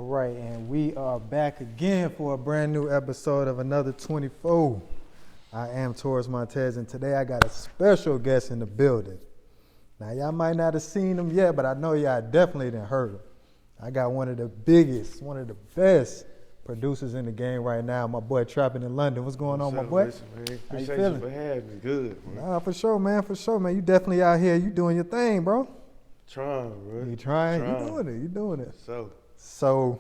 All right, and we are back again for a brand new episode of another 24. I am Torres Montez, and today I got a special guest in the building. Now, y'all might not have seen him yet, but I know y'all definitely done heard him. I got one of the biggest, one of the best producers in the game right now, my boy Trappin in London. What's going on, my boy? Listen, man. How you Appreciate feeling? you for having me. Good, man. Nah, for sure, man, You definitely out here. You doing your thing, bro. Trying, bro. You trying? You doing it. So,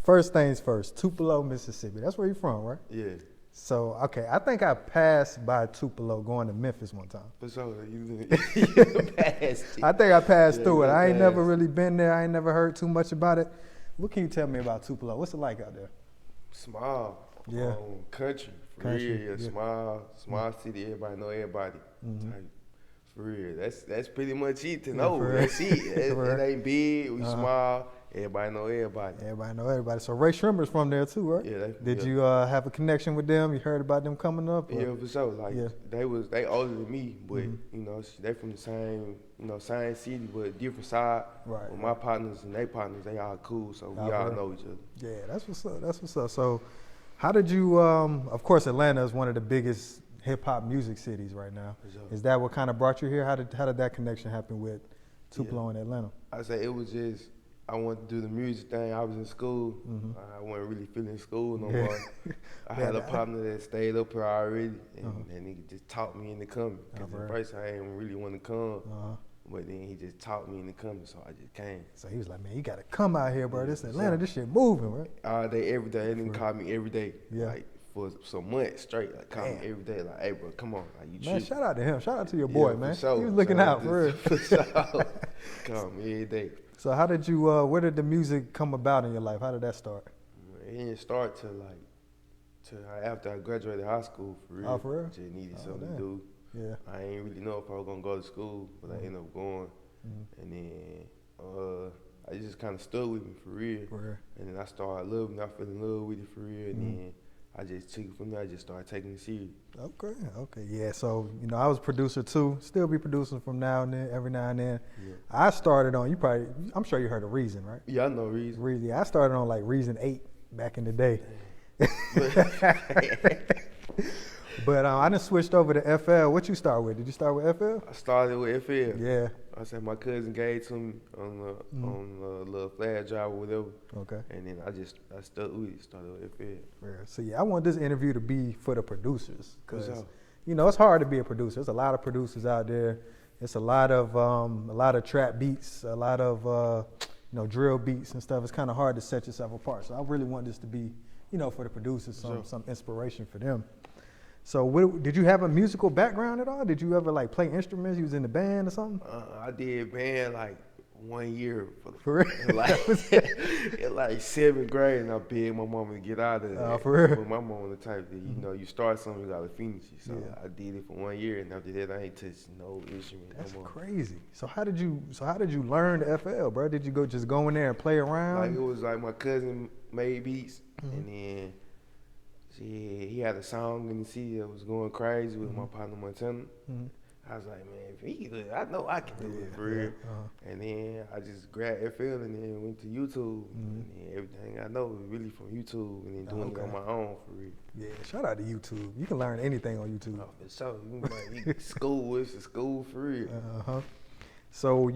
First things first, Tupelo, Mississippi. That's where you're from, right? yeah. So, okay, I think I passed by Tupelo going to Memphis one time. For sure. You passed it. I think I passed through it. I ain't never passed. really been there. I ain't never heard too much about it. What can you tell me about Tupelo? What's it like out there? Small. Yeah. Country. For Country, real. Yeah. Small city. Everybody know everybody. Type. For real. That's pretty much it to know. for That's real. it. For real. It ain't big. We small. Everybody know everybody. Everybody know everybody. So Ray Shrimmer's from there too, right? Yeah. Did you have a connection with them? You heard about them coming up? Or? Yeah, for sure. Like Yeah. they older than me, but you know they from the same same city but different side. Right. But my partners and they partners, they all cool, so we all know each other. Yeah, that's what's up. So, how did you? Of course, Atlanta is one of the biggest hip hop music cities right now. For sure. Is that what kind of brought you here? How did that connection happen with Tupelo and Atlanta? I say it was just I wanted to do the music thing. I was in school. I wasn't really feeling school no more. I had a partner that stayed up here already, and he just taught me into coming. Because at first I didn't really want to come, but then he just taught me into coming, so I just came. So he was like, "Man, you got to come out here, bro. Yeah, This for Atlanta, sure. this shit moving, right?" All day, every day. They didn't call me every day. Yeah. Like for some months straight. Like call me every day. Like, hey, bro, come on. Like, you Man, cheat. shout out to him. Shout out to your boy, for man. sure. He was looking So out for real. For sure. Call me every day. So how did you? Where did the music come about in your life? How did that start? It didn't start till after I graduated high school for real. Oh, for real? Just needed Oh, something damn. to do. Yeah. I ain't really know if I was gonna go to school, but I ended up going. And then I just kind of stuck with me for real. For real. And then I started loving it. I fell in love with it for real. And then I just took it from there. I just started taking it serious. Okay, yeah. So I was a producer too. Still be producing from now and then, every now and then. Yeah. I started on. I'm sure you heard of Reason, right? Yeah, I know Reason. Reason. I started on like Reason 8 back in the day. But I done switched over to FL. What you start with? Did you start with FL? I started with FL. Yeah. I said my cousin gave it to me on the little flash drive or whatever. Okay. And then I stuck with it. Started with FL. Yeah. So I want this interview to be for the producers because For sure. it's hard to be a producer. There's a lot of producers out there. It's a lot of trap beats, a lot of drill beats and stuff. It's kind of hard to set yourself apart. So I really want this to be for the producers, some inspiration for them. So did you have a musical background at all? Did you ever like play instruments? You was in the band or something? I did band like 1 year For real? in like 7th grade, and I begged my mama to get out of that. For real? But my mama the type that you start something, you gotta finish it. So I did it for 1 year, and after that, I ain't touched no instrument That's no more. crazy. So how did you learn the FL, bro? Did you go in there and play around? Like it was like my cousin made beats, and then he had a song in the city that was going crazy with my partner Montana. I was like, man, if he could, I know I can do it for real. And then I just grabbed FL and then went to YouTube. And then everything I know is really from YouTube and then doing it on my own for real. Yeah, shout out to YouTube. You can learn anything on YouTube. Oh, for sure. It's a school for real. So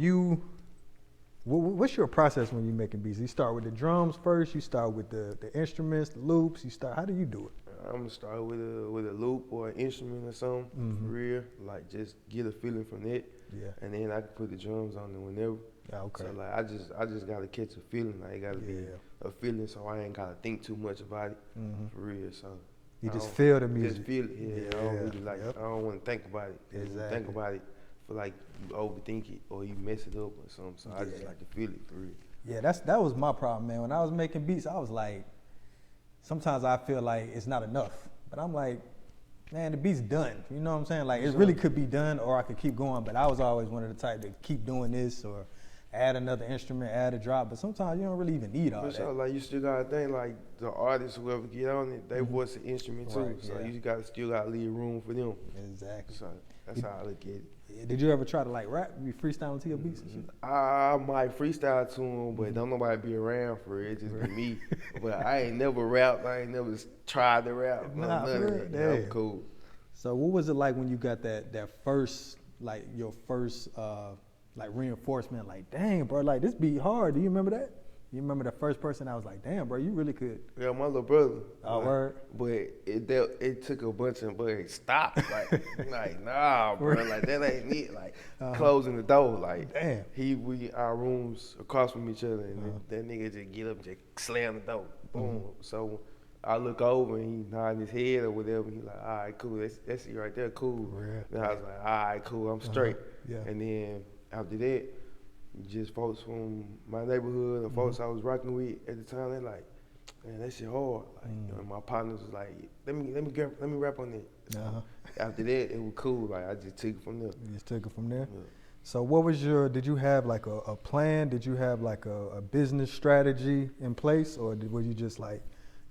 what's your process when you're making beats? You start with the drums first. You start with the instruments, the loops. How do you do it? I'm gonna start with a loop or an instrument or something for real. Like just get a feeling from that. Yeah. And then I can put the drums on it whenever. Okay. So like I just gotta catch a feeling. Like it gotta be a feeling, so I ain't gotta think too much about it for real. So you just feel the music. Just feel it. Yeah. I don't really I don't want to think about it. Exactly. Think about it for like you overthink it or you mess it up or something. So I just like to feel it for real. Yeah, that was my problem, man. When I was making beats, I was like, sometimes I feel like it's not enough. But I'm like, man, the beat's done. You know what I'm saying? Like, it really could be done or I could keep going. But I was always one of the type to keep doing this or add another instrument, add a drop. But sometimes you don't really even need all that. So, like, you still got to think, like, the artists, whoever get on it, they voice an instrument too. Right, so you still got to leave room for them. Exactly. So. That's how I look at it. Did you ever try to like rap, be freestyling to your beats and shit? I might freestyle to him, but don't nobody be around for it. It just be me. But I ain't never rapped. I ain't never tried to rap. Nah, none of that. damn. I'm cool. So what was it like when you got that first, like your first like reinforcement? Like, dang, bro, like this beat hard. Do you remember that? You remember the first person I was like, damn, bro, you really could. Yeah, my little brother. Oh, word. But it took a bunch of, but it stopped. Like nah, bro. Like that ain't it. Like closing the door. Like damn. Our rooms across from each other, and that nigga just get up and just slam the door. Boom. So I look over and he nodding his head or whatever. He like, all right, cool. That's it right there, cool. Then I was like, all right, cool. I'm straight. Yeah. And then after that, just folks from my neighborhood and folks I was rocking with at the time, they like, man, that shit hard. Like, you know, my partners was like, let me rap on that. After that, it was cool. Like I just took it from there. You just took it from there. Yeah. So what was did you have like a plan? Did you have like a business strategy in place, or were you just like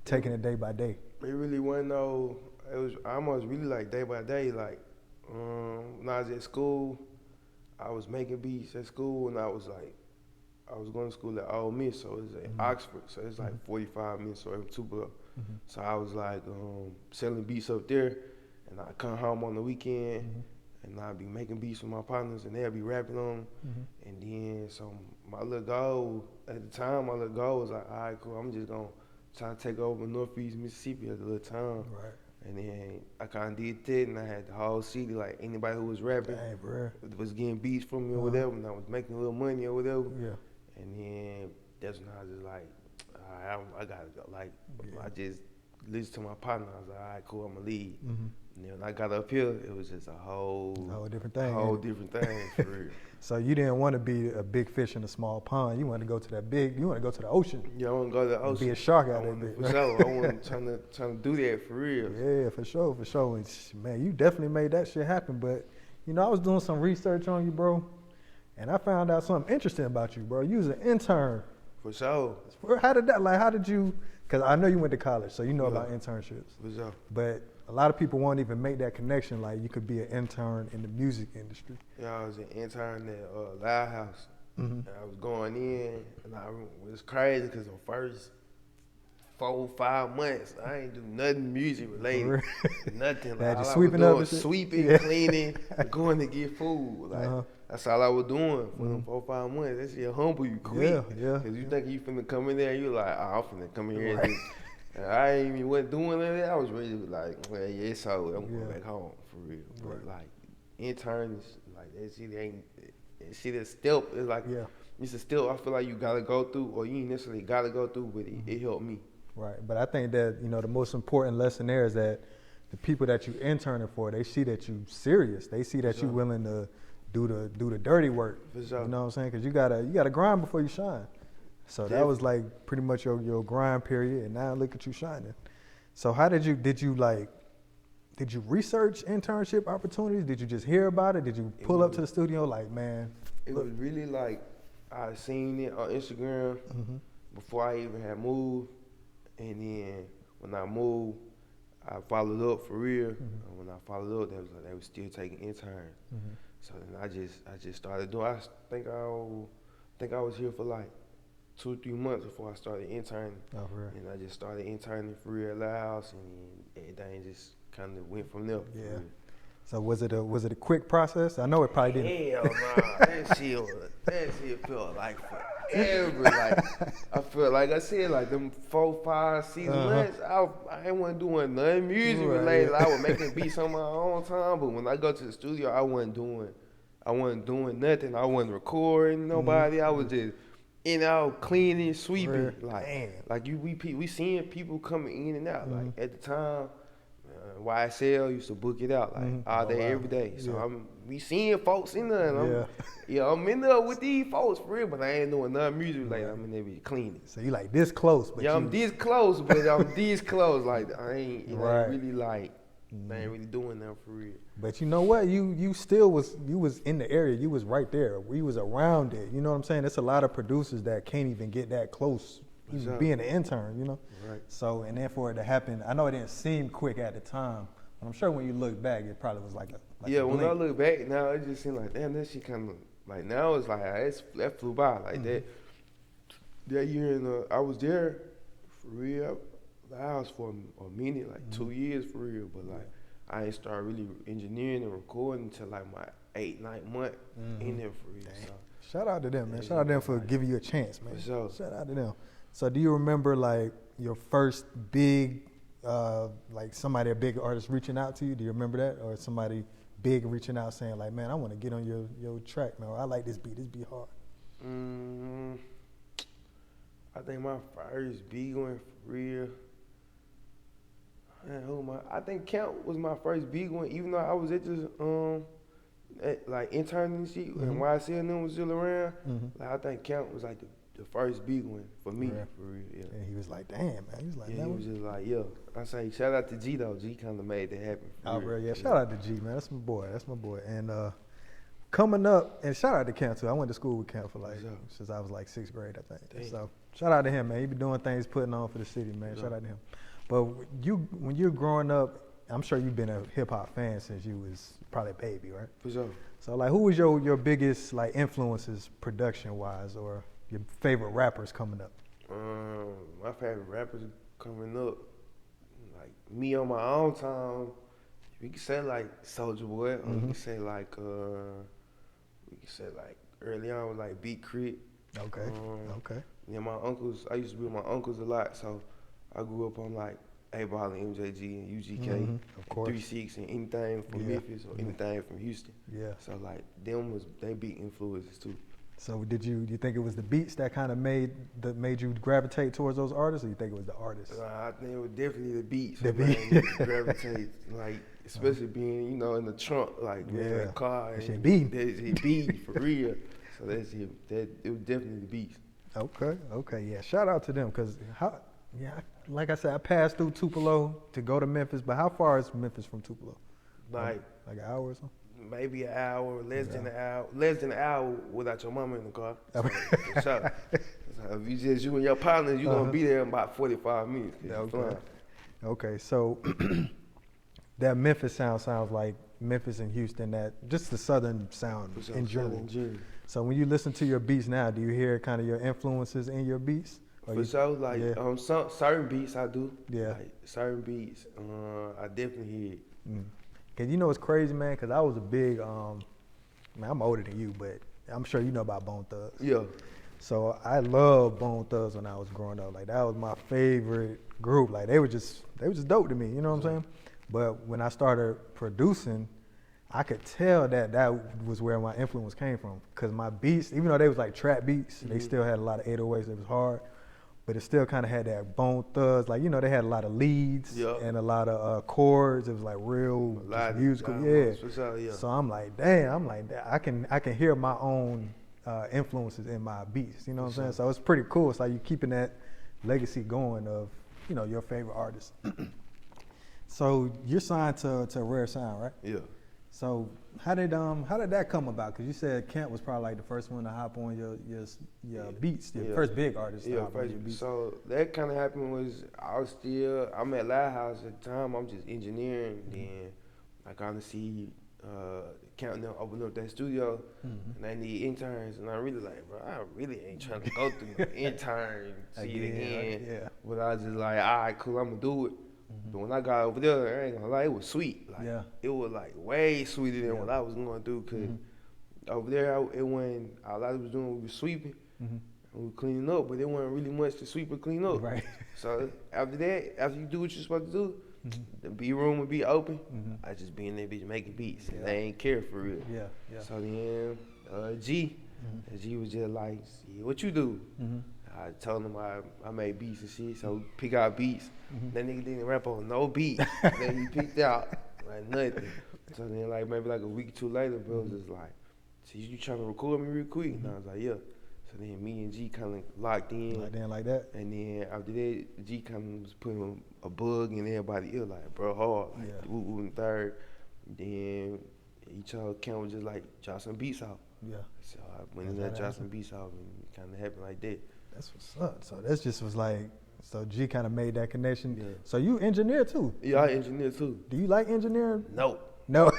taking it day by day? It really wasn't no. It was almost really like day by day. Like when I was at school, I was making beats at school, and I was going to school at Ole Miss, so it was at Oxford, so it's like 45 minutes away from Tupelo. So I was like selling beats up there, and I come home on the weekend, and I'd be making beats with my partners, and they'd be rapping on them. And then so my little goal at the time, was like, all right, cool, I'm just gonna try to take over Northeast Mississippi at the little town. Right. And then I kind of did that, and I had the whole city, like anybody who was rapping was getting beats from me or whatever, and I was making a little money or whatever. Yeah. And then that's when I was just like, I gotta go. Like, I just listened to my partner. I was like, all right, cool, I'm gonna lead. And then when I got up here, it was just a whole different thing. Different thing, for real. So you didn't want to be a big fish in a small pond. You want to go to you want to go to the ocean. Yeah, I want to go to the ocean. Be a shark out there. For sure. I want trying to do that for real. Yeah, for sure. And, man, you definitely made that shit happen. But, you know, I was doing some research on you, bro, and I found out something interesting about you, bro. You was an intern. For sure. How did you, because I know you went to college, so you know about internships. For sure. But a lot of people won't even make that connection, like you could be an intern in the music industry. Yeah, I was an intern at Loud House. And I was going in, and it was crazy because the first 4-5 months, I ain't do nothing music related. Nothing. Like, just sweeping up and sweeping, cleaning, going to get food. Like that's all I was doing for them 4-5 months. That shit humble you quick. Yeah. Cause you think you finna come in there, you like, I'm finna come in here. And I ain't even wasn't doing none of that. I was ready to be like, well, yeah, it's over. I'm going back home for real. But like interns, like that shit is step. It's like it's a step I feel like you gotta go through, or you ain't necessarily gotta go through, but it helped me. Right. But I think that, you know, the most important lesson there is that the people that you interning for, they see that you serious. They see that you willing to do the dirty work. For sure. You know what I'm saying? Because you gotta grind before you shine. So that was like pretty much your grind period, and now look at you shining. So how did you research internship opportunities? Did you just hear about it? Did you pull up to the studio like, man? It was really like I seen it on Instagram before I even had moved, and then when I moved, I followed up for real. And when I followed up, they was still taking interns. So then I just started doing. I think I was here for like 2 or 3 months before I started interning. Oh, for real. And I just started interning for real at the house, and everything just kind of went from there. Yeah. So was it a quick process? I know it probably didn't. Hell nah, that shit felt like forever. Like I felt like I said, like them 4, 5, 6 months, I ain't wasn't doing nothing music related. I was making beats on my own time, but when I go to the studio, I wasn't doing nothing. I wasn't recording nobody. I was just cleaning, sweeping. Like we seeing people coming in and out. Like at the time, YSL used to book it out like all day, every day. So we seeing folks in there, and I'm in there with these folks for real, but I ain't doing none music. Like I'm in there be cleaning. So you like this close, but I'm this close, but I'm this close. Like I ain't really like. I ain't really doing that for real. But you know what? You still was in the area. You was right there. We was around it. You know what I'm saying? There's a lot of producers that can't even get that close. Being an intern, you know. Right. So and then for it to happen, I know it didn't seem quick at the time. I'm sure when you look back, it probably was like a yeah, a when blink. I look back now, it just seemed like, damn, that shit kind of, like, now it's like, that flew by. Like, that year, I was there for real. I was for a minute, like 2 years for real, but like, I ain't start really engineering and recording until like my 8th, 9th month in there for real. So. Shout out to them, man. Shout out to them for giving you a chance, man. For sure. Shout out to them. So do you remember like your first big, like somebody, a big artist reaching out to you? Do you remember that? Or somebody big reaching out saying like, man, I want to get on your track, man. Or, I like this beat hard. I think my first beat one for real. Man, I think Count was my first big one, even though I was at this like intern and shit, and YC and them was still around. Like, I think Count was like the first big one for me, for real. Yeah. And he was like, damn, man. He was like, yeah, he was just like, yeah. I say shout out to G though. G kind of made that happen. Oh, bro, yeah. Shout out to G, man. That's my boy. That's my boy. And coming up, and shout out to Count too. I went to school with Count for like since I was like 6th grade, I think. Dang. So shout out to him, man. He been doing things, putting on for the city, man. Shout out to him. But when you're growing up, I'm sure you've been a hip hop fan since you was probably a baby, right? For sure. So like, who was your biggest like influences production wise, or your favorite rappers coming up? My favorite rappers coming up, like me on my own time, we could say like Soulja Boy, or we could say like early on was like Big Crit. Okay. Okay. Yeah, my uncles. I used to be with my uncles a lot, so I grew up on like A-Ball and MJG and UGK, of course. 3-6 and anything from Memphis or anything from Houston. Yeah. So like they big influences too. So do you think it was the beats that kind of made you gravitate towards those artists, or you think it was the artists? I think it was definitely the beats. The beats. Gravitate, like especially being in the trunk, like in the car. That shit beating. That beating for real. So that's it. It was definitely the beats. Okay, yeah. Shout out to them, cause like I said, I passed through Tupelo to go to Memphis, but how far is Memphis from Tupelo? Like an hour or something? Maybe an hour, less than an hour without your mama in the car. So, for sure. So if you and your partners, you're gonna be there in about 45 minutes. Okay, so that Memphis sounds like Memphis and Houston, that just the southern sound in general. So when you listen to your beats now, do you hear kind of your influences in your beats? For sure, like some certain beats I do. Yeah. Like certain beats, I definitely hear it. Cause you know what's crazy, man? Cause I was a big, man, I'm older than you, but I'm sure you know about Bone Thugs. Yeah. So I loved Bone Thugs when I was growing up. Like that was my favorite group. Like they were just dope to me. You know what I'm saying? But when I started producing, I could tell that was where my influence came from. Cause my beats, even though they was like trap beats, they still had a lot of 808s. It was hard. But it still kind of had that Bone Thugs, like, they had a lot of leads and a lot of chords. It was like real musical, So I'm like, damn, I can hear my own influences in my beats. You know what I'm saying? So it's pretty cool. It's like you keeping that legacy going of, your favorite artist. So you're signed to Rare Sound, right? Yeah. So how did that come about? Because you said Kent was probably like the first one to hop on your beats, your first big artist to hop on your beats. So that kind of happened was I'm at Lighthouse at the time. I'm just engineering. Then I kind of see Kent them open up that studio, and they need interns. And I really like, bro, I really ain't trying to go through the intern see it again. Yeah. But I was just like, all right, cool, I'm gonna do it. But when I got over there, I ain't gonna lie, it was sweet. Like, it was like way sweeter than what I was going through. Cause over there, it wasn't, all I was doing was sweeping and we cleaning up, but it wasn't really much to sweep or clean up. Right. So after that, after you do what you're supposed to do, the beat room would be open. I just be in there bitch making beats, and they ain't care for real. Yeah. So then G was just like, see what you do. I told him I made beats and shit, so pick out beats. That nigga didn't rap on no beat. Then he picked out like nothing. So then like maybe like a week or two later, bro was just like, "So you trying to record me real quick?" And I was like, "Yeah." So then me and G kind of locked in. Locked in like that. And then after that, G kind of was putting a bug in everybody's ear, like, bro, hard, like woo woo and third. Then each other Ken was just like, drop some beats out. Yeah. So I went in there, dropped some beats out, and it kind of happened like that. That's what's up. So that just was like So G kind of made that connection. Yeah. So you engineer too? Yeah, I engineer too. Do you like engineering? No. No.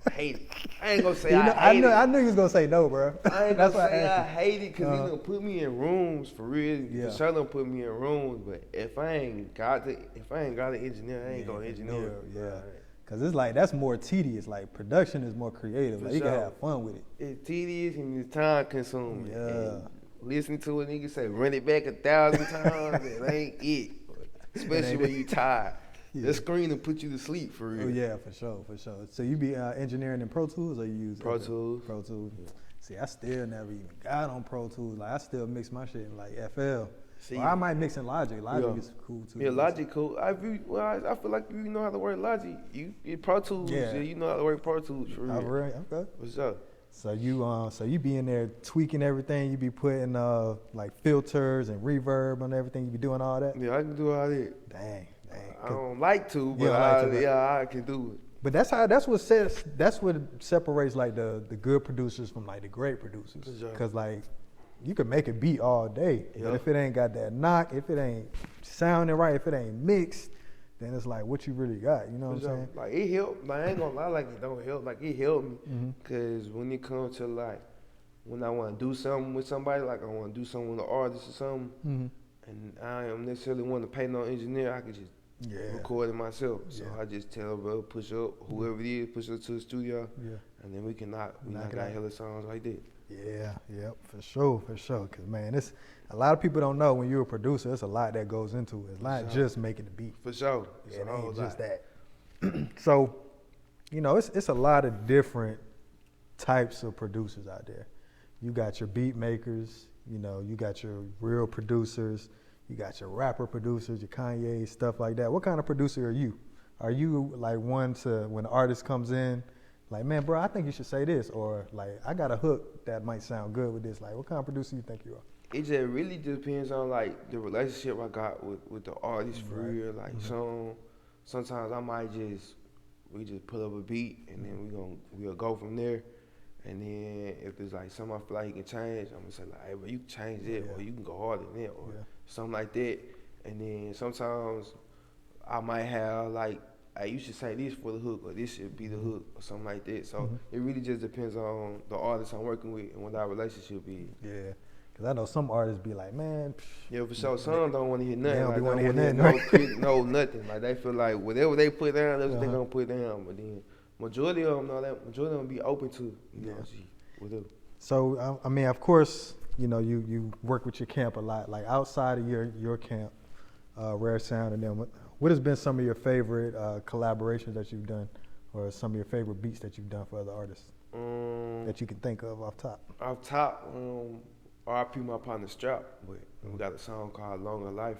I hate it. I ain't gonna say You know, I hate it. I knew you was gonna say no, bro. I ain't That's gonna why say I asked you. hate it because he done put me in rooms for real. Yeah. For sure done put me in rooms, but if I ain't got an engineer, I ain't gonna engineer. Yeah. Cause it's like that's more tedious. Like production is more creative. For Like you can sure. have fun with it. It's tedious and it's time consuming. Yeah. And listening to a nigga say run it back 1,000 times, it ain't it. Especially when you tired. Yeah. The screen will put you to sleep for real. Oh yeah, for sure. So you be engineering in Pro Tools or you use Pro Tools. Pro Tools. Yeah. See, I still never even got on Pro Tools. Like I still mix my shit in like FL. See, or I might mix in Logic. Logic is cool too. Yeah, Logic cool. I feel like you know how to work Logic. You Pro Tools. Yeah. You know how to work Pro Tools for real. Really? Okay. What's up? So you be in there tweaking everything. You be putting like filters and reverb on everything. You be doing all that. Yeah, I can do all that. Dang. I don't like to, but I can do it. But that's what separates like the good producers from like the great producers. Sure. Cause like you can make a beat all day, but if it ain't got that knock, if it ain't sounding right, if it ain't mixed, then it's like what you really got. You know what I'm saying? Like it helped. Like I ain't gonna lie, like it don't help. Like it helped me, cause when it comes to like when I want to do something with somebody, like I want to do something with an artist or something, and I don't necessarily want to pay no engineer, I could just record it myself. So I just tell bro, push up whoever it is, push up to the studio, and then we knock out hella songs like that. Yeah, for sure. Cause man, it's a lot of people don't know when you're a producer. It's a lot that goes into it. It's not just making the beat. For sure, it ain't just that. So, you know, it's a lot of different types of producers out there. You got your beat makers. You know, you got your real producers. You got your rapper producers, your Kanye, stuff like that. What kind of producer are you? Are you like one to, when the artist comes in, like, man, bro, I think you should say this, or like, I got a hook that might sound good with this. Like, what kind of producer you think you are? It just really depends on like the relationship I got with the artist for real. Like sometimes I might we just put up a beat and then we'll go from there. And then if there's like something I feel like he can change, I'm gonna say like, hey, bro, you can change it, or you can go harder than that, or something like that. And then sometimes I might have like, hey, you should say this for the hook, or this should be the hook, or something like that. So it really just depends on the artist I'm working with and what our relationship is. Yeah, because I know some artists be like, man. Yeah, for sure. Some don't want to hear nothing. They like, don't want to hear nothing. No nothing. Like they feel like whatever they put down, that's what they gonna put down. But then majority of them know that. Majority of them be open to, you know, whatever. So I mean, of course, you know, you work with your camp a lot. Like outside of your camp, Rare Sound, and then what has been some of your favorite collaborations that you've done, or some of your favorite beats that you've done for other artists that you can think of off top? Off top, R.I.P. my partner Strap, but we got a song called Longer Life.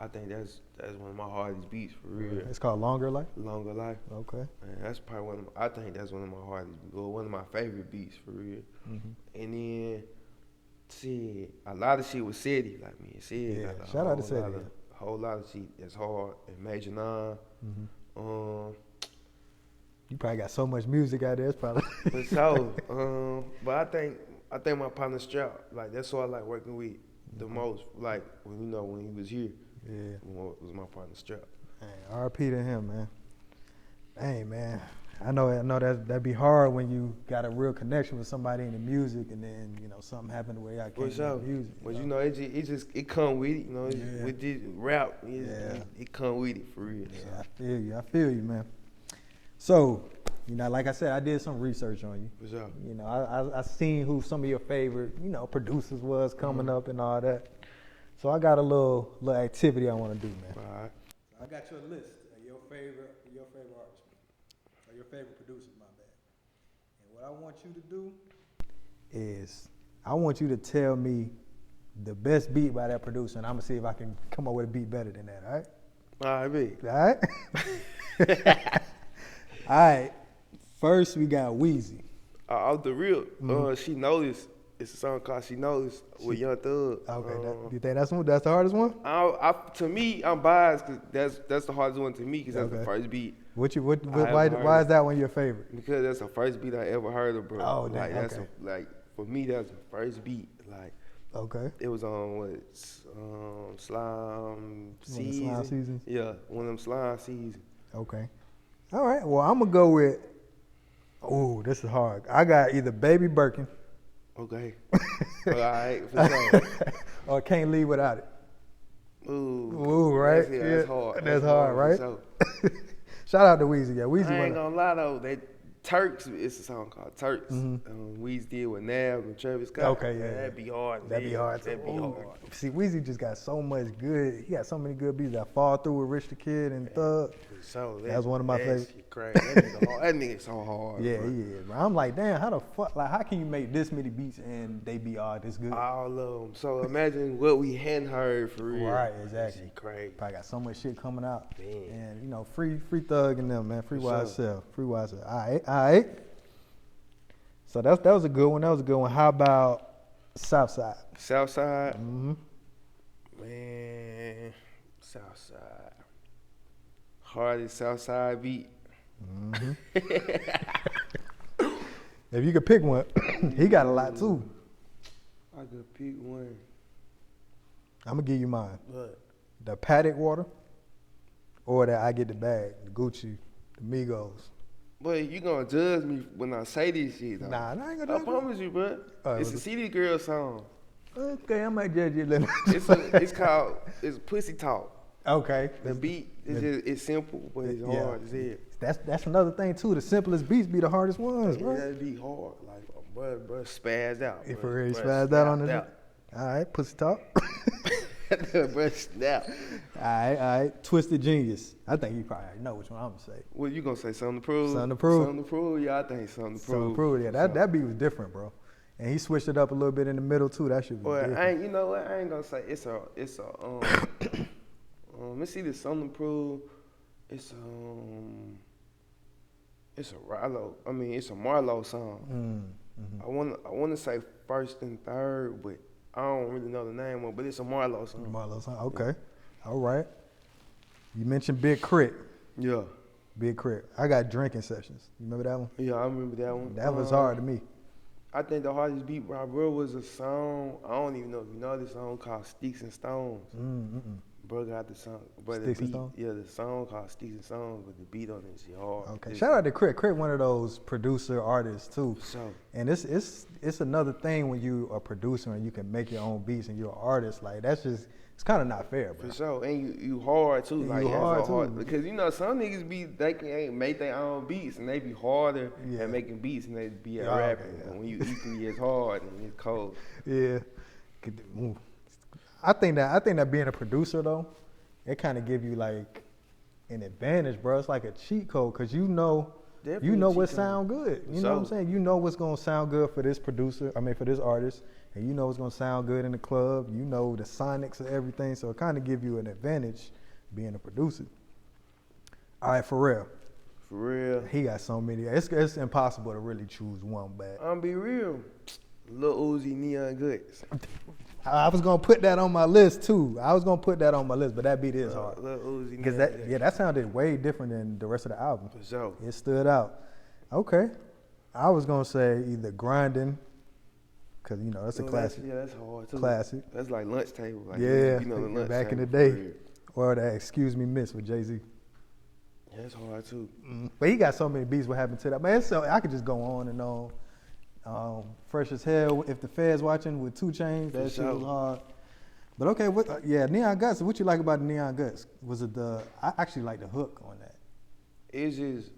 I think that's one of my hardest beats for real. It's called Longer Life? Longer Life. Okay. And that's probably I think that's one of my hardest, or one of my favorite beats for real. And then, shit, a lot of shit with City, like me and City. Yeah, shout out to City. A whole lot of shit that's hard, and Major 9. You probably got so much music out there, it's probably. For sure. But I think my partner Strap, like that's who I like working with the most. Like when he was here, was my partner Strap. Man, R.I.P. to him, man. Hey, man, I know that'd be hard when you got a real connection with somebody in the music, and then something happened where y'all can't do music. But it come with it, with this rap, it come with it for real. Yeah, I feel you, man. So, like I said, I did some research on you. For sure. I seen who some of your favorite, producers was coming up and all that. So I got a little activity I want to do, man. All right. I got your list of your favorite artists, or your favorite producers, my bad. And what I want you to do is I want you to tell me the best beat by that producer, and I'm gonna see if I can come up with a beat better than that. All right? All right, B. All right. All right. First, we got Weezy. Off the real, She Knows. It's a song called She Knows with Young Thug. Okay, you think that's the hardest one? To me, I'm biased because that's the hardest one to me because that's the first beat. Why is that one your favorite? Because that's the first beat I ever heard of, bro. Oh, damn, for me, that's the first beat. Like Okay. It was on what slime season. Slime seasons? Yeah, one of them slime seasons. Okay. All right. Well, I'm gonna go with. Oh, this is hard. I got either Baby Birkin. Okay. All right, for sure. Or Can't Leave Without It. Ooh, Right? That's hard. That's hard, right? For sure. Shout out to Weezy. Yeah, Weezy. I ain't gonna lie though, that Turks, it's a song called Turks. Weezy did with Nav and Travis Scott. Okay, yeah. That'd be hard. That'd be hard. That'd be hard. See, Weezy just got so much good. He got so many good beats that Fall Through with Rich the Kid and Thug. So That was one of my favorites. Crazy. That nigga so hard. Yeah, bro. he is. Bro. I'm like, damn, how the fuck? Like, how can you make this many beats and they be all this good? All of them. So imagine what we hadn't heard for real. Right, exactly. That shit crazy. Probably got so much shit coming out. Man. And, you know, free Thug and them, man. Free For Wise sure. Self. Free Wise Self. All right. So that was a good one. That was a good one. How about Southside? Southside. Mm-hmm. Man. Southside. Hardest Southside beat. Mm-hmm. If you could pick one, he got a lot too. I could pick one. I'm gonna give you mine. But The Paddock Water, or that I Get the Bag, the Gucci, the Migos. But you gonna judge me when I say this shit, though. Nah, I ain't gonna I judge you. promise you, bro. It's a City Girl song. Okay, I might judge you a little. It's called Pussy Talk. Okay. The beat it's simple, but it's Yeah. hard as hell. That's another thing too. The simplest beats be the hardest ones, Yeah, bro. that'd be hard. Like, bro, spazzed out. If bro. for real, Bruh spazzed out on snapped this. out. All right, Pussy Talk. Bro, snap. All right. Twisted Genius. I think you probably already know which one I'm gonna say. What you gonna say? Something to prove? Something to prove. Something to prove? Yeah, I think something to prove. So prove, yeah. That beat was different, bro. And he switched it up a little bit in the middle too. That shit was But different. you know what? I ain't gonna say it's a let's see this something to prove. It's a Rallo. I mean, it's a Marlo song. Mm-hmm. I wanna say first and third, but I don't really know the name of it, but it's a Marlo song. Marlo's song. Okay. All right. You mentioned Big Crit. Yeah. Big Crit. I got Drinking Sessions. You remember that one? Yeah, I remember that one. That was hard to me. I think the hardest beat by bro was a song. I don't even know if you know this song called Sticks and Stones. Bro got the song. But Sticks the and beat, Stones? yeah, the song called Sticks and Stones, but the beat on it is hard. Okay. Shout out to Crit. Crit, one of those producer artists too. So And it's another thing when you are a producer and you can make your own beats and you're an artist. Like that's just it's kind of not fair, bro. for sure, and you hard too. Like You that's hard, a too. because you know some niggas they can make their own beats and they be harder Yeah. at making beats and they be at Yeah, okay, rapping. yeah. But when you equally as hard and it's cold. Yeah. I think that being a producer though, it kind of give you like an advantage, bro. It's like a cheat code because you know Definitely what cheat code. sound good. You know what I'm So- saying? You know what's gonna sound good for this producer. I mean for this artist, and you know what's gonna sound good in the club. You know the sonics of everything, so it kind of give you an advantage being a producer. All right, for real. For real. He got so many. It's impossible to really choose one, but I'm be real. Lil Uzi, Neon Goods. I was gonna put that on my list too. But that beat is hard. Lil Uzi, Because Neon Goods. that sounded way different than the rest of the album. For sure. It stood out. Okay, I was gonna say either Grinding, because you know that's a classic, That's hard too. classic. That's like lunch table. Like, Yeah, you know, the lunch back in the table, day. for real. Or that Excuse Me Miss with Jay-Z. Yeah, that's hard too. But he got so many beats. What happened to that? Man, so I could just go on and on. Fresh as Hell. If the Feds watching with 2 Chainz, that shit was sure. hard. But okay, Neon Guts. What you like about the Neon Guts? Was it I actually like the hook on that. It's just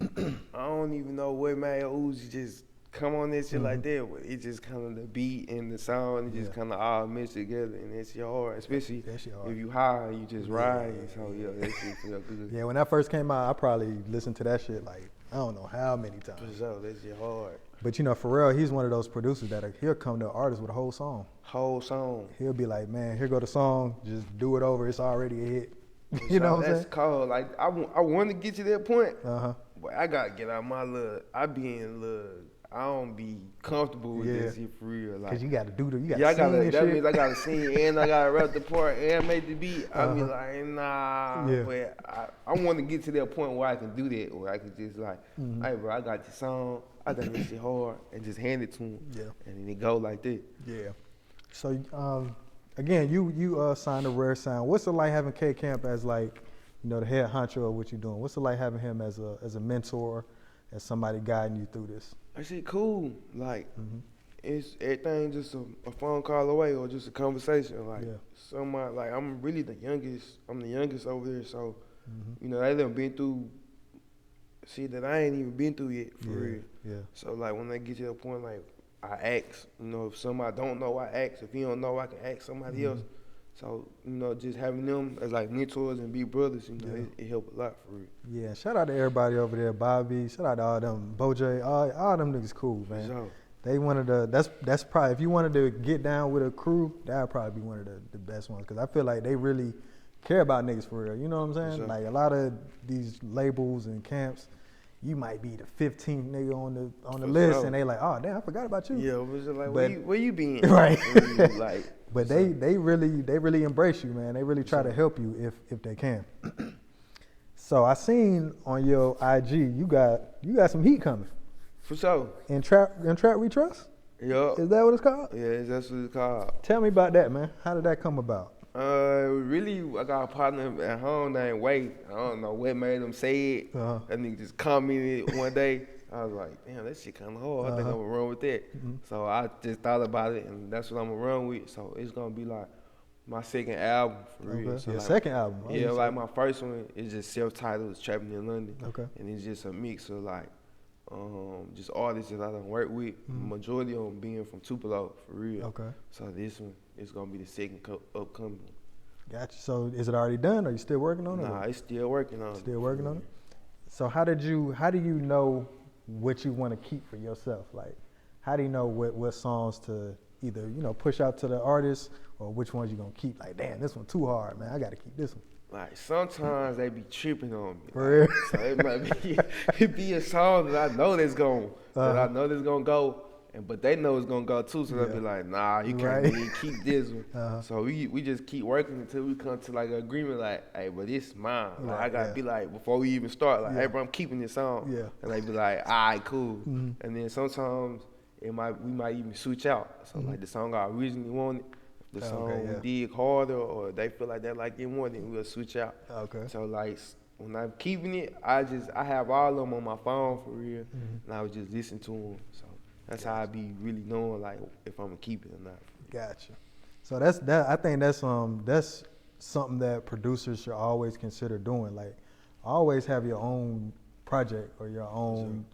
I don't even know what made Uzi just come on this shit like that. But it just kind of the beat and the sound, it just Yeah. kind of all mixed together, and that shit hard. Especially That shit hard. if you high, you just ride. So yeah, that shit feel good. Yeah, when that first came out, I probably listened to that shit like I don't know how many For times. sure, that shit hard. But you know, Pharrell, he's one of those producers that he'll come to an artist with a whole song. Whole song. He'll be like, man, here go the song, just do it over. It's already a hit. For You know sure, what I'm that's saying? cold. Like I want to get to that point, Uh-huh. but I gotta get out my little. I be in little. I don't be comfortable with Yeah. this shit for real. Like, Cause you got to do you got yeah, I to sing gotta. and That shit. means I gotta sing and I gotta rap the part and make the beat. I be like, nah. Yeah. But I want to get to that point where I can do that, where I can just like, hey, bro, I got the song. I think this shit hard, and just hand it to him. Yeah. And then it go like that. Yeah. So again, you signed a Rare Sound. What's it like having K Camp as like, the head honcho of what you're doing? What's it like having him as a mentor, as somebody guiding you through this? I said, cool. Like, it's everything just a phone call away or just a conversation. Like, somebody, like, I'm really the youngest. I'm the youngest over there, so, they done been through shit that I ain't even been through yet, for real. Yeah. So, like, when they get to a point, like, I ask, if somebody don't know, I ask. If you don't know, I can ask somebody else. So, just having them as, like, mentors and big brothers, it helped a lot, for real. Yeah, shout out to everybody over there, Bobby. Shout out to all them, Bojay, all them niggas cool, man. For sure. They one of that's probably, if you wanted to get down with a crew, that would probably be one of the best ones. Because I feel like they really care about niggas for real. You know what I'm saying? Sure. Like a lot of these labels and camps, you might be the 15th nigga on the list, sure. and they like, oh damn, I forgot about you. Yeah, it was just like, where you been? Right. Like, but they really embrace you, man. They really try to help you if they can. So I seen on your IG you got some heat coming. For sure. In Trap We Trust? Yeah. Is that what it's called? Yeah, that's what it's called. Tell me about that, man. How did that come about? Really, I got a partner at home named Wade. I don't know what made him say it. That nigga just commented one day. I was like, damn, that shit kind of hard. I think I'm going to run with that. So I just thought about it, and that's what I'm going to run with. So it's going to be like my second album, for real. So your like, second album? Yeah, like my first one is just self-titled, it's Trappin in London. Okay. And it's just a mix of like, just artists that I done work with. Majority of them being from Tupelo, for real. Okay. So this one is going to be the second upcoming. Gotcha. So is it already done? Are you still working on it? Nah, it's still working on it. Still working on it? So how do you know what you want to keep for yourself? Like, how do you know what songs to either, push out to the artists or which ones you're going to keep? Like, damn, this one too hard, man. I got to keep this one. Like, sometimes they be tripping on me. For real? So it might be a song that I know that's going to go. But they know it's gonna go too, so they'll be like, nah, you can't really keep this one. So we just keep working until we come to like an agreement, like, hey, but this is mine. Like, I gotta be like, before we even start, like, hey, bro, I'm keeping this song. Yeah. And they be like, all right, cool. And then sometimes we might even switch out. So like the song I originally wanted, the song we dig harder, or they feel like they like it more, then we'll switch out. Okay. So like when I'm keeping it, I have all of them on my phone for real, and I would just listen to them. So that's how I be really knowing like if I'm gonna keep it or not. Gotcha. So I think that's something that producers should always consider doing. Like, always have your own project or your own,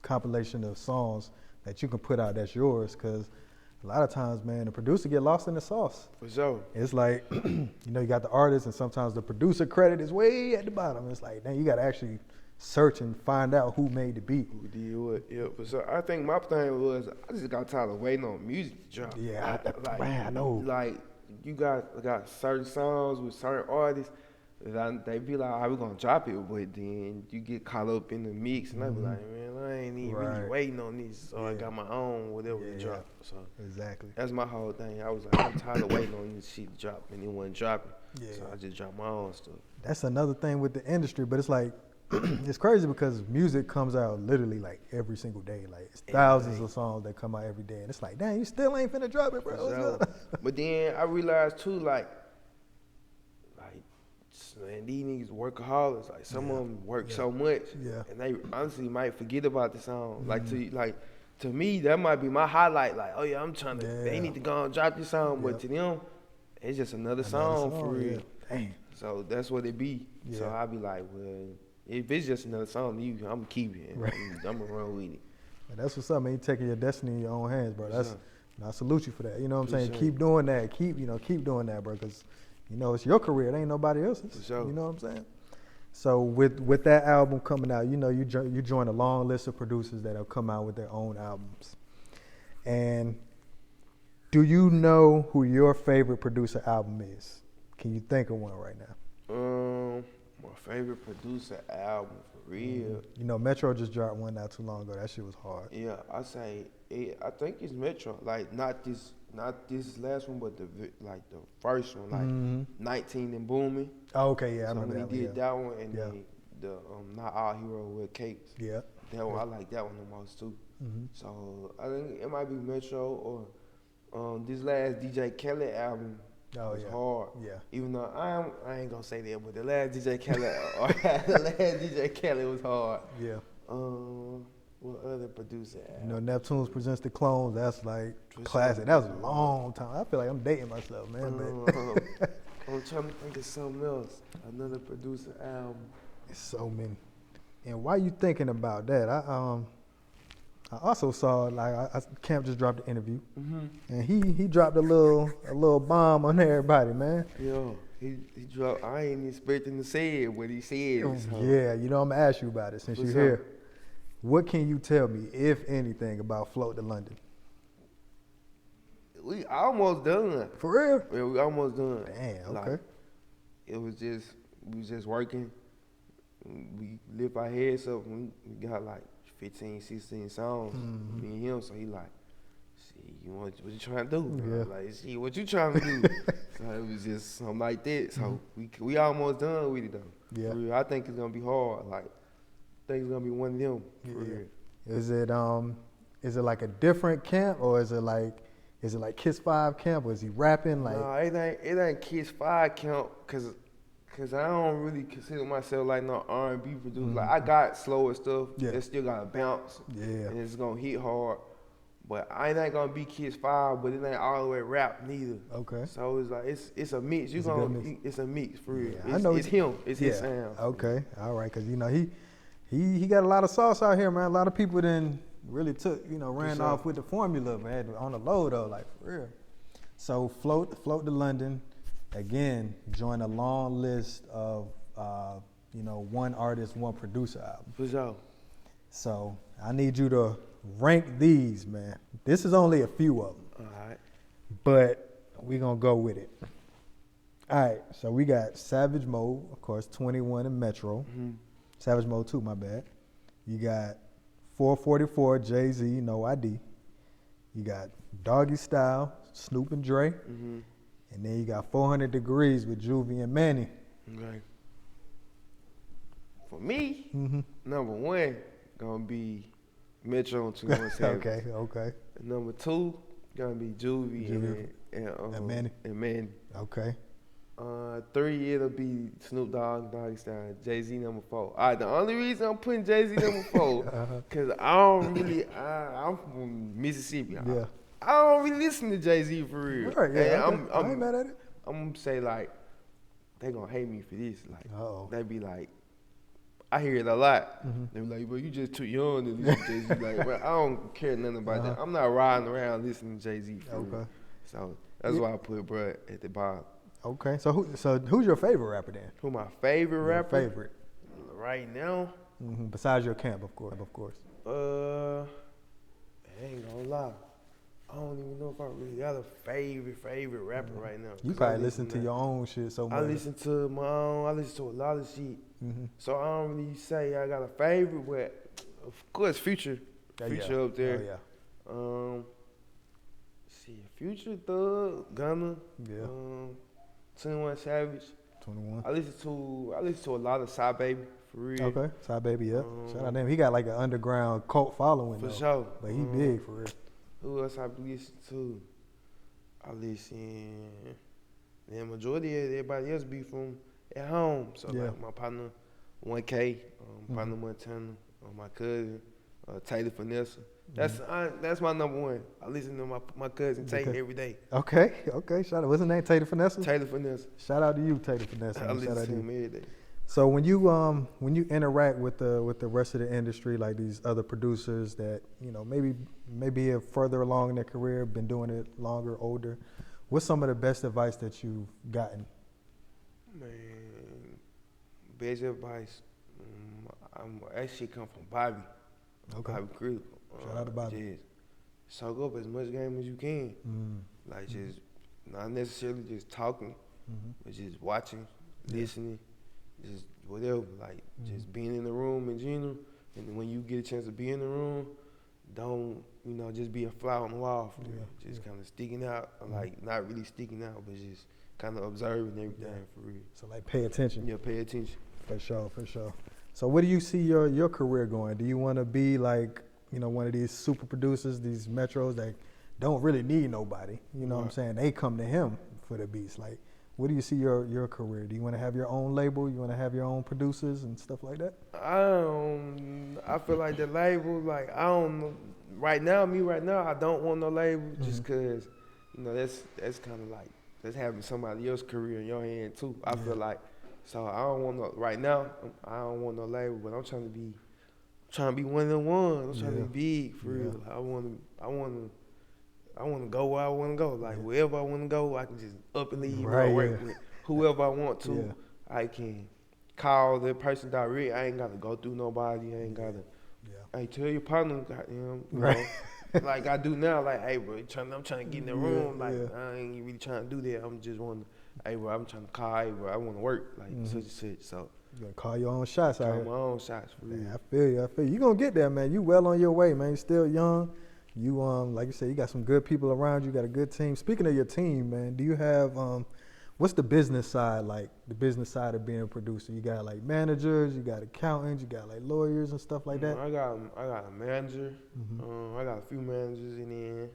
compilation of songs that you can put out that's yours. Because a lot of times, man, the producer get lost in the sauce. For sure. It's like, you got the artist, and sometimes the producer credit is way at the bottom. It's like, dang, you got to actually search and find out who made the beat. Who did what? Yeah. But so I think my thing was I just got tired of waiting on music to drop. Yeah, I know. Like you got certain songs with certain artists. They be like, "How we gonna drop it?" But then you get caught up in the mix, and I be like, "Man, I ain't even really waiting on this, so I got my own whatever to drop." So exactly, that's my whole thing. I was like, I'm tired of waiting on this shit to drop, and it wasn't dropping. Yeah. So I just dropped my own stuff. That's another thing with the industry, but it's like it's crazy because music comes out literally like every single day. Like it's thousands of songs that come out every day, and it's like, dang, you still ain't finna drop it, bro. But then I realized too, like, man, these niggas workaholics. Like some of them work so much, and they honestly might forget about the song. Like to me, that might be my highlight. Like, oh yeah, I'm trying to. They need to go and drop this song, but to them, it's just another song for real. Dang. So that's what it be. Yeah. So I be like, well, if it's just another song, I'm gonna keep it. I'm gonna run with it. And that's what's up, man. You taking your destiny in your own hands, bro. I salute you for that. You know what I'm saying? Sure. Keep doing that. Keep doing that, bro. Because it's your career. It ain't nobody else's. For sure. You know what I'm saying? So with that album coming out, you join a long list of producers that have come out with their own albums. And do you know who your favorite producer album is? Can you think of one right now? My favorite producer album for real. Metro just dropped one not too long ago. That shit was hard. Yeah, I think it's Metro. Like not this last one, but the first one, like 19 and Booming. Oh, okay, yeah, I so remember when that he one. did that one, and then the Not All Hero with Capes. Yeah. That one, I like that one the most too. So I think it might be Metro or This last DJ Khaled album was hard. Yeah. Even though I ain't gonna say that, but the last DJ Khaled was hard. Yeah. What other producer? You know, Neptunes presents the clones. That's like classic. That was a long time. I feel like I'm dating myself, man. I'm trying to think of something else. Another producer album. It's so many. And while you thinking about that, I also saw like Camp just dropped an interview, and he dropped a little bomb on everybody, man. Yeah, he dropped. I ain't expecting to say it, but he said it. So. Yeah, you know I'm gonna ask you about it since you're here. What can you tell me, if anything, about Float to London? We almost done. For real? Yeah, we almost done. Damn. Okay. Like, we was just working. We lift our heads up. We got like 15, 16 songs. Me and him. So he like, see, what you trying to do? Yeah. Like, see, what you trying to do? So it was just something like that. So we almost done with it though. Yeah. For real. I think it's gonna be hard. Like, I think it's gonna be one of them. For real. Is it like a different camp, or is it like Kiss 5 camp, or is he rapping like? No, it ain't Kiss 5 camp, cause I don't really consider myself like no R&B producer. Like, I got slower stuff that still gotta bounce, and it's gonna hit hard. But I ain't gonna be Kiss 5, but it ain't all the way rap neither. Okay. So it's like it's a mix. It's a mix for real. Yeah, I know it's him. It's his sound. Okay, all right, cause you know he got a lot of sauce out here, man. A lot of people then really ran off with the formula, man, on the low though, like for real. So Float to London, again, join a long list of one artist, one producer album. For sure. So I need you to rank these, man. This is only a few of them. All right. But we're gonna go with it. All right, so we got Savage Mode, of course, 21 and Metro. Savage Mode 2, my bad. You got 444, Jay-Z, No ID. You got Doggy Style, Snoop and Dre. And then you got 400 Degrees with Juvie and Manny. Okay. For me, number one gonna be Metro and 21 Savage. Okay. And number two gonna be Juvie and Manny. Okay. 3, it'll be Snoop Dogg, Doggy Style, Jay-Z number 4. All right, the only reason I'm putting Jay-Z number 4, because I'm from Mississippi. Yeah. I don't really listen to Jay-Z for real. Right, yeah, I ain't mad at it. I'm going to say, like, they going to hate me for this. Like, they be like, I hear it a lot. They be like, bro, you just too young to listen to Jay-Z. Like, bro, I don't care nothing about that. I'm not riding around listening to Jay-Z for real. So that's why I put bro at the bottom. Okay, so who's your favorite rapper then? Who my favorite rapper? Favorite right now? Besides your camp, of course. I ain't gonna lie. I don't even know if I really got a favorite rapper right now. You probably listen to your own shit so much. I listen to my own. I listen to a lot of shit. So I don't really say I got a favorite, but of course Future up there. Future, Thug, Gunna. 21 Savage. 21. I listen to a lot of Shy Baby, for real. Okay, Shy Baby, yeah. Shout out to him. He got like an underground cult following. For sure. But he big, for real. Who else I listen to? The majority of everybody else be from at home. So like my partner, 1K, partner Montana, my cousin, Taylor Finesse. That's my number one. I listen to my cousin Tate every day. Okay. Shout out. What's his name? Taylor Finesse? Taylor Finesse. Shout out to you, Taylor Finesse. I listen to him every day. So when you interact with the rest of the industry, like these other producers that maybe are further along in their career, been doing it longer, older, what's some of the best advice that you've gotten? Man, best advice, actually come from Bobby. Okay. Bobby Cruz. Shout out to Bobby. Just soak up as much game as you can. Like just not necessarily just talking, but just watching, listening, just whatever. Like just being in the room in general. And when you get a chance to be in the room, don't just be a fly on the wall. For real. Just kind of sticking out, like not really sticking out, but just kind of observing everything for real. So like pay attention. Yeah, pay attention. For sure. So where do you see your career going? Do you want to be like one of these super producers, these metros that don't really need nobody. You know what I'm saying? They come to him for the beats. Like, what do you see your career? Do you want to have your own label? You want to have your own producers and stuff like that? I feel like the label, like I don't know. Right now, I don't want no label just cause, you know, that's kind of like that's having somebody else's career in your hand too. I feel like, so I don't want no right now. I don't want no label, but I'm trying to be one of the ones. I'm trying to be big for real. I want to go where I want to go. Like wherever I want to go, I can just up and leave or work with whoever I want to. Yeah. I can call the person direct. I ain't got to go through nobody. I ain't got to. Yeah. Hey, tell your partner, goddamn, you know, like I do now. Like, hey, bro, I'm trying to get in the room. Like, I ain't really trying to do that. I'm just wanting, hey, bro, I'm trying to call, hey, bro, I want to work, like such and such. So. You gotta call your own shots out here. Call my own shots for real. Man, I feel you. You gonna get there, man. You well on your way, man. You still young. You like you said, you got some good people around you. You got a good team. Speaking of your team, man, do you have what's the business side like? The business side of being a producer. You got like managers, you got accountants, you got like lawyers and stuff like that. I got a manager. I got a few managers, and then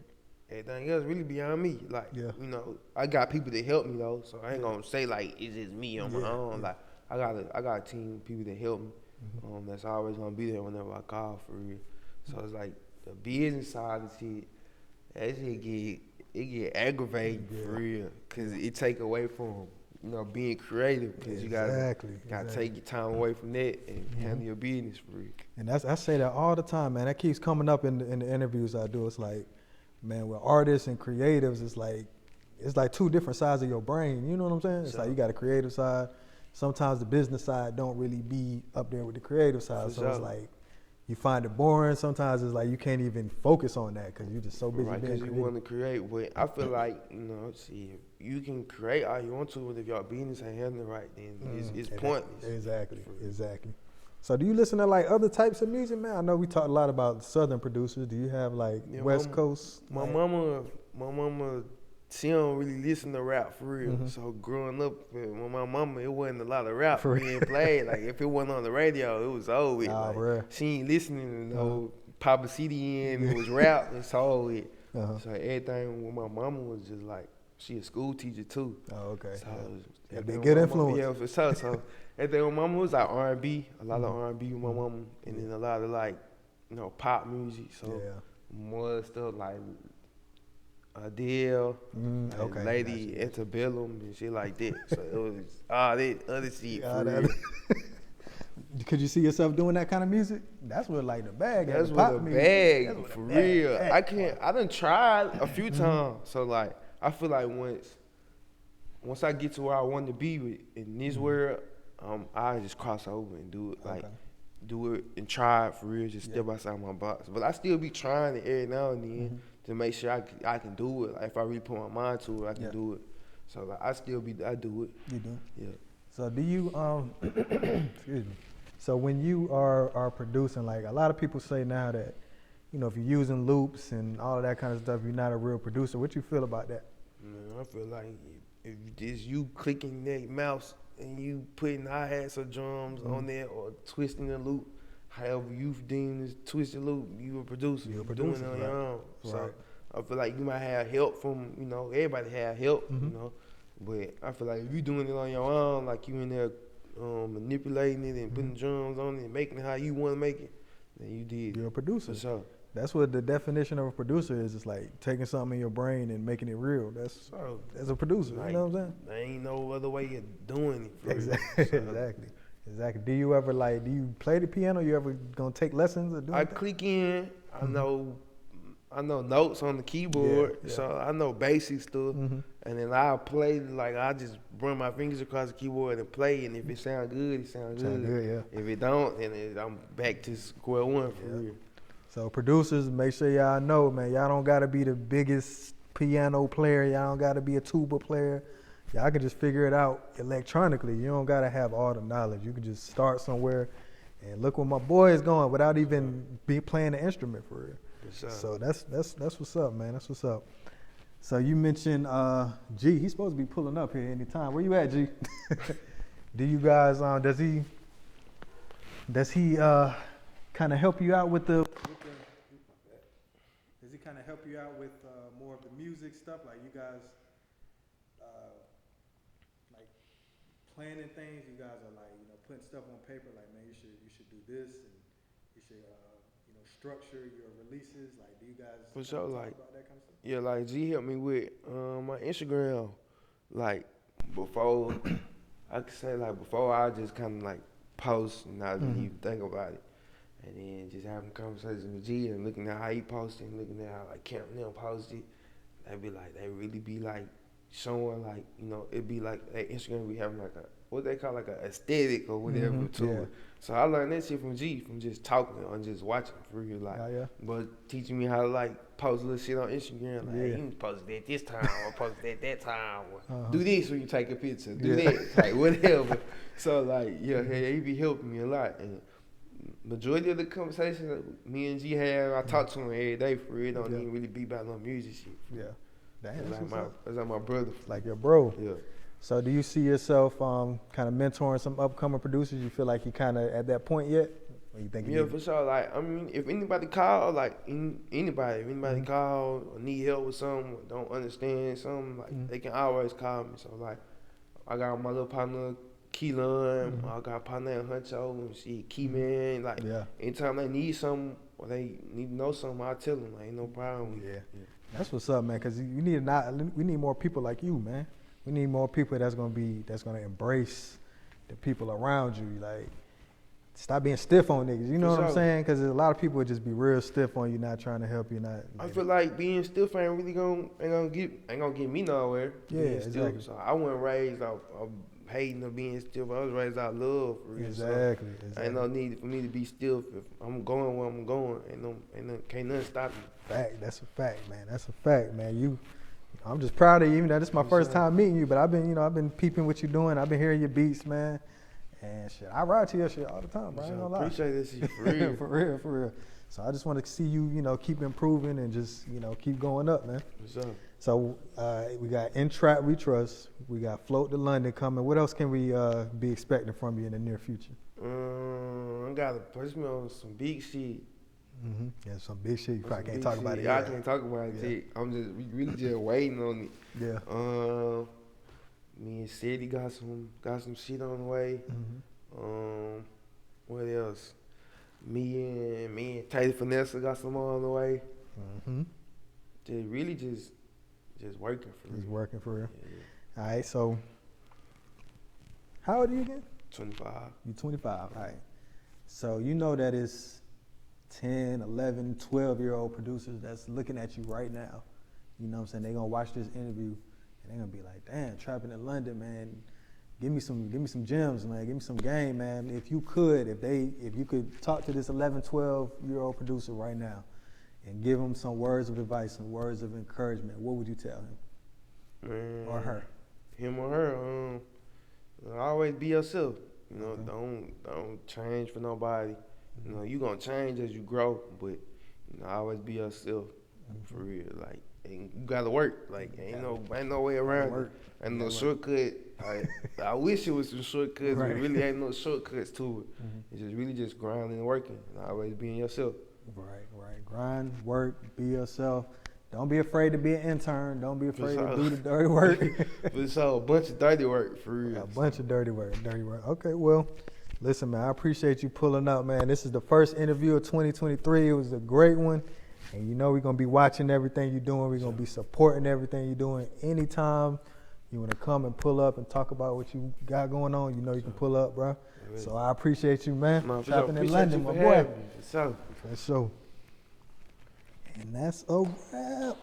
everything else really beyond me. Like you know, I got people that help me though. So I ain't gonna say like it's just me on my own. Like I got a team of people that help me. That's always gonna be there whenever I call for real. So it's like the business side of shit, that shit get aggravating for real, cause it take away from being creative, cause you gotta take your time away from that and handle your business for real. And I say that all the time, man. That keeps coming up in the interviews I do. It's like, man, with artists and creatives, it's like two different sides of your brain. You know what I'm saying? It's like you got a creative side. Sometimes the business side don't really be up there with the creative side. So it's like you find it boring. Sometimes it's like you can't even focus on that because you're just so busy being creative. Because you want to create. But I feel like, you can create all you want to, but if your business ain't handling right, then it's pointless. Exactly. So do you listen to like other types of music, man? I know we talked a lot about Southern producers. Do you have like West Coast? My mama, she don't really listen to rap for real. So growing up with my mama, it wasn't a lot of rap being played. Like if it wasn't on the radio, it was over with. She ain't listening to no pop a CD in. It was rap. It's all with. So everything with my mama was just like, she a school teacher too. Oh, okay. So be a good influence. Yeah, for sure. So everything with my mama was like R&B, a lot of R&B with my mama, and then a lot of like, pop music. So more stuff like Adele, Lady Antebellum and shit like that. So it was all that other shit for real. Could you see yourself doing that kind of music? That's what like the bag. That's what the bag for real. I done tried a few times. So like I feel like once I get to where I want to be in this world, I just cross over and do it. Like do it and try it for real, just step outside my box. But I still be trying it every now and then to make sure I can do it. Like if I really put my mind to it, I can do it. So like I do it. You do? Yeah. So do you excuse me. So when you are producing, like a lot of people say now that, if you're using loops and all of that kind of stuff, you're not a real producer. What you feel about that? Man, I feel like if it's you clicking that mouse and you putting hi-hats or drums on there or twisting the loop, however you deem this twisted loop, you a producer. You're doing it on your own. So I feel like you might have help from, everybody have help, but I feel like if you doing it on your own, like you in there manipulating it and putting drums on it and making it how you want to make it, then you did. You're a producer. For sure. That's what the definition of a producer is. It's like taking something in your brain and making it real. That's a producer. Like, you know what I'm saying? There ain't no other way of doing it. Exactly. Do you play the piano? You ever gonna take lessons or do I click in. I know notes on the keyboard, so I know basic stuff. And then I'll play, like I just run my fingers across the keyboard and play, and if it sounds good, it sounds good. If it don't, then I'm back to square one for real. So producers, make sure y'all know, man, y'all don't gotta be the biggest piano player, y'all don't gotta be a tuba player. Y'all can just figure it out electronically. You don't gotta have all the knowledge. You can just start somewhere and look where my boy is going without even playing the instrument for real. So that's what's up, man. That's what's up. So you mentioned G. He's supposed to be pulling up here anytime. Where you at, G? Do you guys? Does he kind of help you out with the? Does he kind of help you out with more of the music stuff? Like you guys, like planning things. You guys are like putting stuff on paper. Like man, you should do this, and you should structure your releases. Like do you guys For sure, talk like about that kind of stuff? yeah, like G helped me with my Instagram. Like before, I could say like before I just kind of like post and not really even think about it. And then just having conversations with G and looking at how he posted and looking at how like Camp Nell posted, they really be like showing like, it'd be like that Instagram be having like what they call like a aesthetic or whatever to it. So I learned that shit from G, from just talking or just watching for real, like, but teaching me how to like post little shit on Instagram, like, hey, you can post it at this time or post it at that time, or do this when you take a picture, do that, like whatever. So like, he be helping me a lot. And majority of the conversations that me and G have, I talk to him every day for real. It don't even really be about no music shit. Yeah. Damn, that's like my brother. Like your bro. Yeah. So do you see yourself kind of mentoring some upcoming producers? You feel like you kind of at that point yet? Or you think for sure. Like, I mean, if anybody call, like anybody call or need help with something, or don't understand something, like they can always call me. So like, I got my little partner Keelan, I got a partner in Huncho, and shit, Keyman. Like, anytime they need something or they need to know something, I tell them. Like, ain't no problem. Yeah. That's what's up, man. Cause we need more people like you, man. We need more people that's gonna embrace the people around you. Like, stop being stiff on niggas. You know what I'm saying? Because a lot of people would just be real stiff on you, not trying to help you. I feel like being stiff ain't really gonna get me nowhere. Yeah, exactly. So I wasn't raised off hating or being stiff. I was raised out of love for real. Exactly. Ain't no need for me to be stiff. If I'm going where I'm going, can't nothing stop me. That's a fact, man. That's a fact, man. I'm just proud of you. Even though this is my first time meeting you, but I've been peeping what you're doing. I've been hearing your beats, man. And shit, I ride to your shit all the time, bro. I ain't gonna lie. Appreciate this shit for real. for real. So I just want to see you, keep improving and just, keep going up, man. For sure. So we got In Trap We Trust. We got Float to London coming. What else can we be expecting from you in the near future? I gotta push me on some big shit. Yeah, some big shit. You probably can't talk about it. I can't talk about it. We really just waiting on it. Yeah. Me and City got some shit on the way. What else? Me and Taylor Vanessa got some on the way. Just working for real. Just working for real. Yeah. All right. So, how old are you again? 25. You 25. All right. So you know that it's 10, 11, 12-year-old producers that's looking at you right now. You know what I'm saying? They're gonna watch this interview and they're gonna be like, damn, Trappin in London, man. Give me some gems, man. Give me some game, man. If you could talk to this 11, 12-year-old producer right now and give him some words of advice, some words of encouragement, what would you tell him? Man, or her? Him or her, always be yourself. Don't change for nobody. You gonna change as you grow, but always be yourself for real. Like, and you gotta work. Like, ain't no way around it. Ain't no shortcut. I wish it was some shortcuts, but really ain't no shortcuts to it. It's just really just grinding and working, and always being yourself. Right. Grind, work, be yourself. Don't be afraid to be an intern. Don't be afraid to do the dirty work. But so a bunch of dirty work for real. A bunch of dirty work. Okay, well, listen, man, I appreciate you pulling up, man. This is the first interview of 2023. It was a great one. And we're going to be watching everything you're doing. We're going to be supporting everything you're doing. Anytime you want to come and pull up and talk about what you got going on, you can pull up, bro. So I appreciate you, man. Trappin in London, my boy. For sure. And that's a wrap.